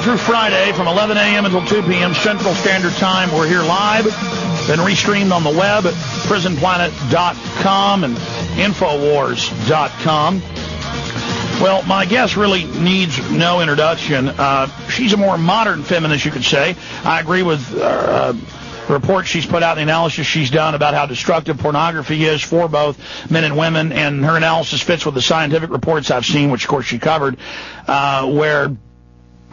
through Friday from 11 a.m. until 2 p.m. Central Standard Time. We're here live, then restreamed on the web at prisonplanet.com and Infowars.com. Well, my guest really needs no introduction. She's a more modern feminist, you could say. I agree with the report she's put out, the analysis she's done about how destructive pornography is for both men and women, and her analysis fits with the scientific reports I've seen, which, of course, she covered, where...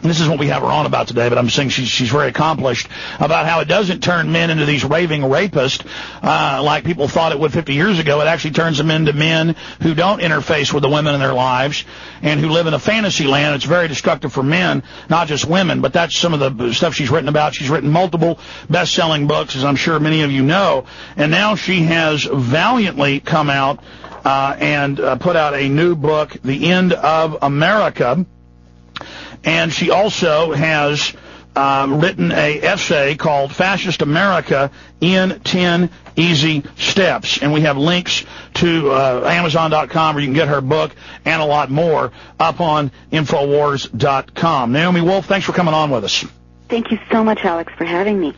This is what we have her on about today, but I'm saying she's very accomplished about how it doesn't turn men into these raving rapists like people thought it would 50 years ago. It actually turns them into men who don't interface with the women in their lives and who live in a fantasy land. It's very destructive for men, not just women, but that's some of the stuff she's written about. She's written multiple best-selling books, as I'm sure many of you know, and now she has valiantly come out and put out a new book, The End of America. And she also has written an essay called Fascist America in 10 Easy Steps. And we have links to Amazon.com where you can get her book and a lot more up on Infowars.com. Naomi Wolf, thanks for coming on with us. Thank you so much, Alex, for having me.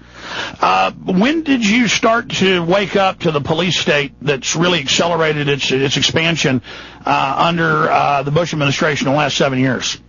When did you start to wake up to the police state that's really accelerated its expansion under the Bush administration in the last 7 years?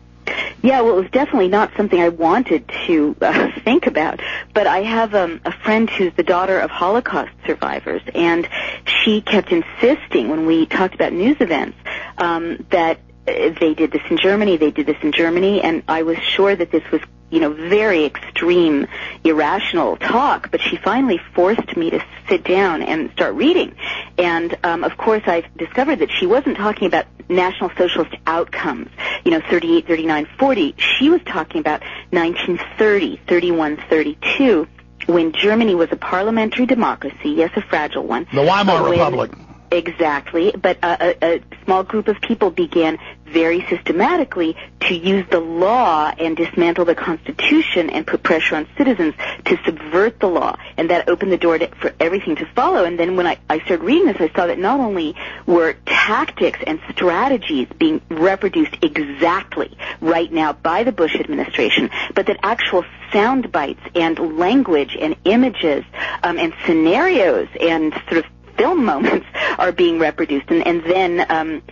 Yeah, well, it was definitely not something I wanted to think about, but I have a friend who's the daughter of Holocaust survivors, and she kept insisting when we talked about news events that they did this in Germany, and I was sure that this was, very extreme, irrational talk, but she finally forced me to sit down and start reading. And, of course, I've discovered that she wasn't talking about National Socialist outcomes, 38, 39, 40. She was talking about 1930, 31, 32, when Germany was a parliamentary democracy, yes, a fragile one. The Weimar Republic. Exactly, but a small group of people began very systematically to use the law and dismantle the Constitution and put pressure on citizens to subvert the law, and that opened the door for everything to follow. And then when I started reading this, I saw that not only were tactics and strategies being reproduced exactly right now by the Bush administration, but that actual sound bites and language and images and scenarios and sort of film moments are being reproduced. And then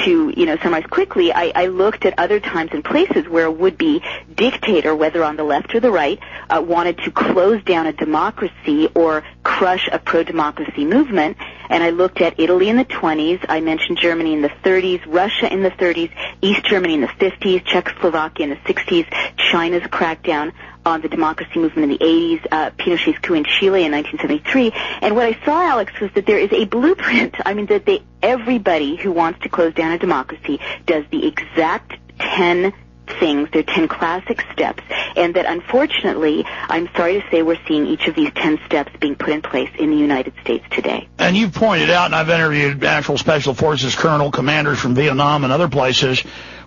to summarize quickly, I looked at other times and places where a would-be dictator, whether on the left or the right, wanted to close down a democracy or crush a pro-democracy movement. And I looked at Italy in the 20s, I mentioned Germany in the 30s, Russia in the 30s, East Germany in the 50s, Czechoslovakia in the 60s, China's crackdown on the democracy movement in the 80s, Pinochet's coup in Chile in 1973. And what I saw, Alex, was that there is a blueprint. I mean, that everybody who wants to close down a democracy does the exact 10 things, they're 10 classic steps, and that unfortunately, I'm sorry to say, we're seeing each of these 10 steps being put in place in the United States today. And you've pointed out, and I've interviewed actual special forces colonel commanders from Vietnam and other places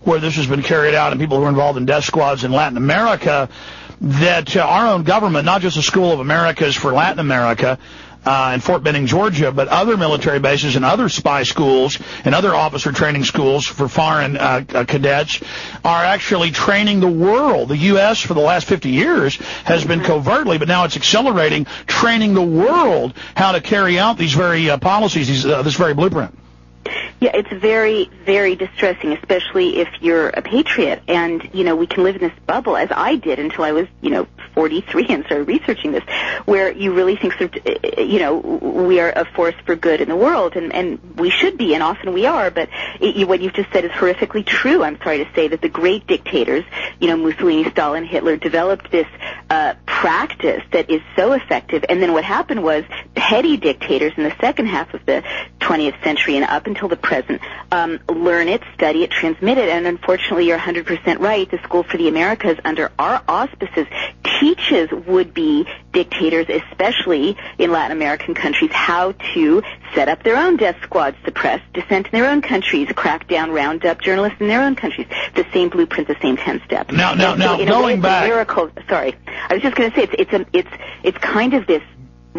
where this has been carried out, and people who are involved in death squads in Latin America, that our own government, not just the School of Americas for Latin America, in Fort Benning, Georgia, but other military bases and other spy schools and other officer training schools for foreign cadets are actually training the world. The U.S. for the last 50 years has been covertly, but now it's accelerating, training the world how to carry out these very policies, this very blueprint. Yeah, it's very, very distressing, especially if you're a patriot. And, we can live in this bubble, as I did until I was, 43 and started researching this, where you really think, we are a force for good in the world, and we should be, and often we are, but what you've just said is horrifically true. I'm sorry to say that the great dictators, Mussolini, Stalin, Hitler, developed this practice that is so effective, and then what happened was petty dictators in the second half of the 20th century and up until the present learn it, study it, transmit it, and unfortunately you're 100% right. The School for the Americas, under our auspices, teaches would-be dictators, especially in Latin American countries, how to set up their own death squads, suppress dissent in their own countries, crack down, round up journalists in their own countries. The same blueprint, the same 10 steps. Now, going back, miracle. Sorry, I was just going to say it's kind of this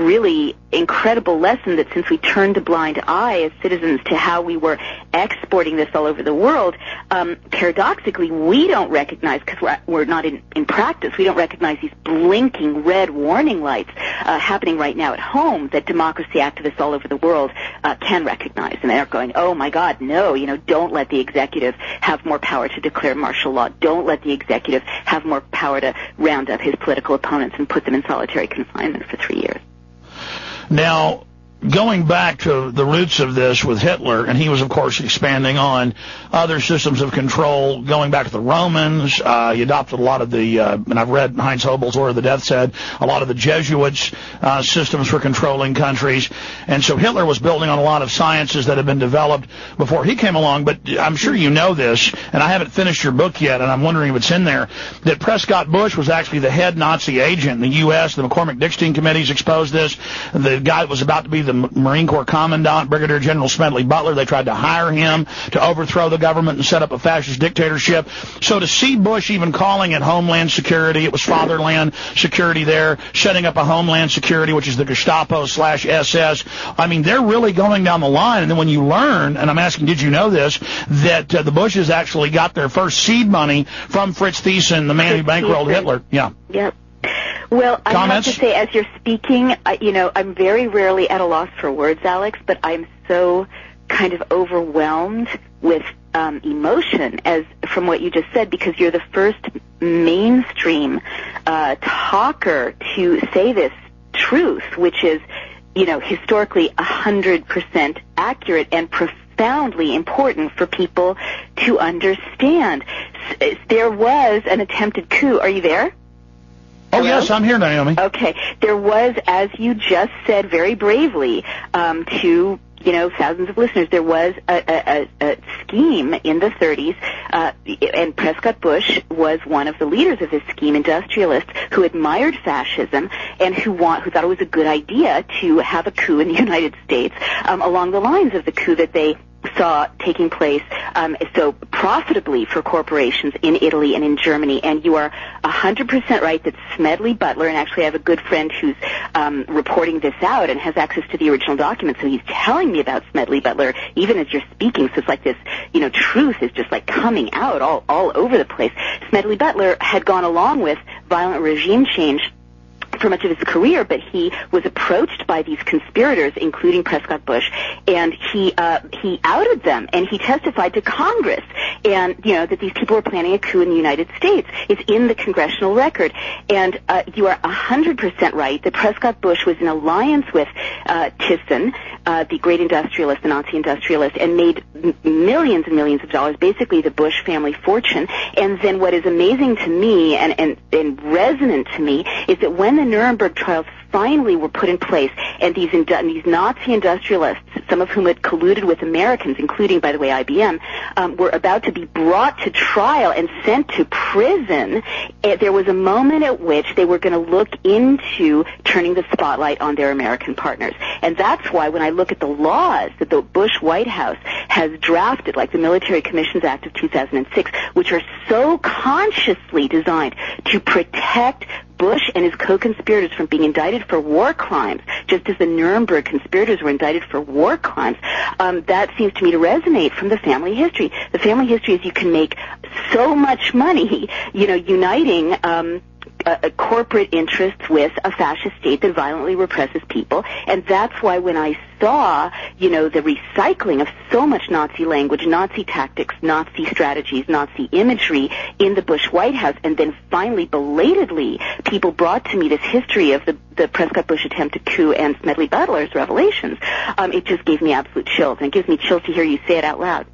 really incredible lesson that since we turned a blind eye as citizens to how we were exporting this all over the world, paradoxically, we don't recognize, because we're not in practice, we don't recognize these blinking red warning lights happening right now at home that democracy activists all over the world can recognize. And they're going, oh, my God, no, don't let the executive have more power to declare martial law. Don't let the executive have more power to round up his political opponents and put them in solitary confinement for 3 years. Now, going back to the roots of this with Hitler, and he was, of course, expanding on other systems of control, going back to the Romans. He adopted a lot of the, and I've read Heinz Hobel's Order of the Death's Head, a lot of the Jesuits' systems for controlling countries. And so Hitler was building on a lot of sciences that had been developed before he came along. But I'm sure you know this, and I haven't finished your book yet, and I'm wondering if it's in there, that Prescott Bush was actually the head Nazi agent in the U.S. The McCormick-Dickstein committees exposed this. The guy that was about to be the Marine Corps Commandant, Brigadier General Smedley Butler, they tried to hire him to overthrow the government and set up a fascist dictatorship. So to see Bush even calling it Homeland Security, it was Fatherland Security there, setting up a Homeland Security, which is the Gestapo/SS. I mean, they're really going down the line. And then when you learn, and I'm asking, did you know this, that the Bushes actually got their first seed money from Fritz Thyssen, the man who bankrolled Hitler? Yeah. Yep. Well, I Comments? have to say, as you're speaking, I'm very rarely at a loss for words, Alex, but I'm so kind of overwhelmed with emotion from what you just said, because you're the first mainstream talker to say this truth, which is, historically 100% accurate and profoundly important for people to understand. There was an attempted coup. Are you there? Oh, Hello? yes, I'm here, Naomi. Okay. There was, as you just said very bravely, to thousands of listeners, there was a scheme in the 30s, and Prescott Bush was one of the leaders of this scheme, industrialists who admired fascism and who thought it was a good idea to have a coup in the United States along the lines of the coup that they saw taking place so profitably for corporations in Italy and in Germany. And you are 100% right that Smedley Butler, and actually I have a good friend who's reporting this out and has access to the original documents, so he's telling me about Smedley Butler even as you're speaking. So it's like this, truth is just like coming out all over the place. Smedley Butler had gone along with violent regime change for much of his career, but he was approached by these conspirators, including Prescott Bush, and he outed them, and he testified to Congress, and that these people were planning a coup in the United States. It's in the congressional record, and you are 100% right that Prescott Bush was in alliance with Thyssen, the great industrialist, the Nazi industrialist, and made millions and millions of dollars, basically the Bush family fortune. And then what is amazing to me and resonant to me is that when the Nuremberg trials finally were put in place, and these Nazi industrialists, some of whom had colluded with Americans, including, by the way, IBM, were about to be brought to trial and sent to prison, there was a moment at which they were going to look into turning the spotlight on their American partners. And that's why when I look at the laws that the Bush White House has drafted, like the Military Commissions Act of 2006, which are so consciously designed to protect Bush and his co-conspirators from being indicted for war crimes, just as the Nuremberg conspirators were indicted for war crimes, that seems to me to resonate from the family history. The family history is you can make so much money, uniting corporate interests with a fascist state that violently represses people. And that's why when I saw, the recycling of so much Nazi language, Nazi tactics, Nazi strategies, Nazi imagery in the Bush White House, and then finally, belatedly, people brought to me this history of the Prescott Bush attempted coup and Smedley Butler's revelations, it just gave me absolute chills. And it gives me chills to hear you say it out loud.